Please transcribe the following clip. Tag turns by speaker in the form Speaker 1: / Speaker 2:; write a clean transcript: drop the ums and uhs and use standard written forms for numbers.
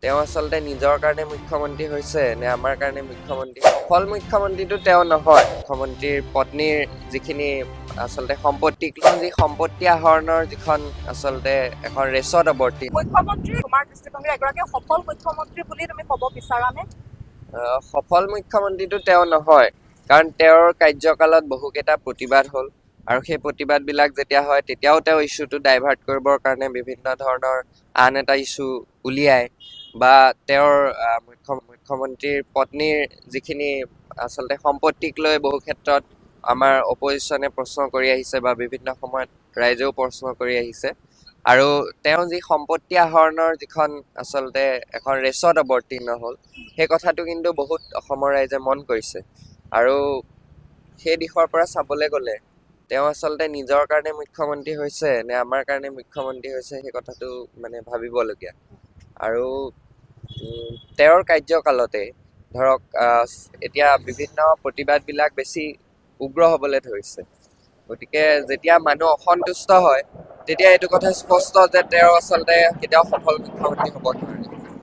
Speaker 1: তেওঁ আচলতে নিজৰ কাৰণে মুখ্যমন্ত্ৰী হৈছে নে আমাৰ কাৰণে মুখ্যমন্ত্ৰী? সফল মুখ্যমন্ত্ৰীটো তেওঁ নহয়। মুখ্যমন্ত্ৰীৰ পত্নীৰ যিখিনি আচলতে সম্পত্তি আহৰণৰ যিখন আচলতে এখন ৰেচত অৱতীৰ্ণ।
Speaker 2: মুখ্যমন্ত্ৰী তোমাৰ দৃষ্টিভংগীৰে এগৰাকী সফল মুখ্যমন্ত্ৰী বুলি তুমি ক'ব বিচাৰানে?
Speaker 1: সফল মুখ্যমন্ত্ৰীটো তেওঁ নহয়, কাৰণ তেওঁৰ কাৰ্যকালত বহুকেইটা প্ৰতিবাদ হ'ল আৰু সেই প্ৰতিবাদবিলাক যেতিয়া হয় তেতিয়াও তেওঁ ইছ্যুটো ডাইভাৰ্ট কৰিবৰ কাৰণে বিভিন্ন ধৰণৰ আন এটা ইছ্যু উলিয়ায় বা তেওঁৰ মুখ্যমন্ত্ৰীৰ পত্নীৰ যিখিনি আচলতে সম্পত্তিক লৈ বহু ক্ষেত্ৰত আমাৰ অপজিশ্যনে প্ৰশ্ন কৰি আহিছে বা বিভিন্ন সময়ত ৰাইজেও প্ৰশ্ন কৰি আহিছে আৰু তেওঁ যি সম্পত্তি আহৰণৰ যিখন আচলতে এখন ৰেচত অৱতীৰ্ণ হ'ল সেই কথাটো কিন্তু বহুত অসমৰ ৰাইজে মন কৰিছে আৰু সেই দিশৰ পৰা চাবলৈ গ'লে তেওঁ আচলতে নিজৰ কাৰণে মুখ্যমন্ত্ৰী হৈছে নে আমাৰ কাৰণে মুখ্যমন্ত্ৰী হৈছে সেই কথাটো মানে ভাবিবলগীয়া আৰু তেওঁৰ কাৰ্যকালতে ধৰক এতিয়া বিভিন্ন প্ৰতিবাদবিলাক বেছি উগ্ৰ হ'বলৈ ধৰিছে। গতিকে যেতিয়া মানুহ অসন্তুষ্ট হয় তেতিয়া এইটো কথা স্পষ্ট যে তেওঁ আচলতে কেতিয়াও সফল মুখ্যমন্ত্ৰী হ'ব নোৱাৰে।